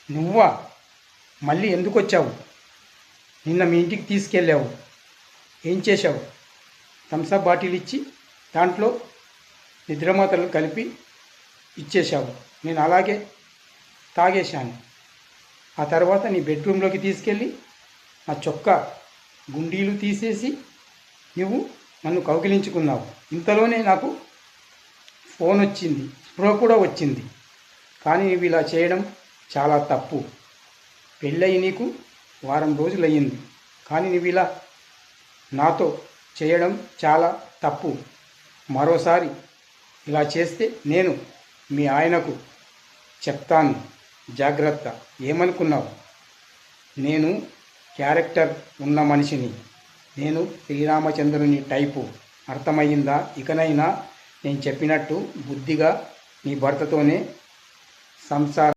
నువ్వా? మళ్ళీ ఎందుకు వచ్చావు? నిన్న మీ ఇంటికి తీసుకెళ్ళావు. ఏం చేశావు? థమ్సప్ బాటిల్ ఇచ్చి దాంట్లో నిద్రమాత్రలు కలిపి ఇచ్చేశావు. నేను అలాగే తాగేశాను. ఆ తర్వాత నీ బెడ్రూమ్లోకి తీసుకెళ్ళి నా చొక్కా గుండీలు తీసేసి నువ్వు నన్ను కౌగిలించుకున్నావు. ఇంతలోనే నాకు ఫోన్ వచ్చింది, స్పృహ కూడా వచ్చింది. కానీ నువ్వు ఇలా చేయడం చాలా తప్పు. పెళ్ళయి నీకు వారం రోజులయ్యింది, కానీ నువ్వు ఇలా నాతో చేయడం చాలా తప్పు. మరోసారి ఇలా చేస్తే నేను మీ ఆయనకు చెప్తాను. జాగ్రత్త. ఏమనుకున్నావు? నేను క్యారెక్టర్ ఉన్న మనిషిని. నేను శ్రీరామచంద్రుని టైపు. అర్థమయ్యిందా? ఇకనైనా నేను చెప్పినట్టు బుద్ధిగా నీ భర్తతోనే సంసారం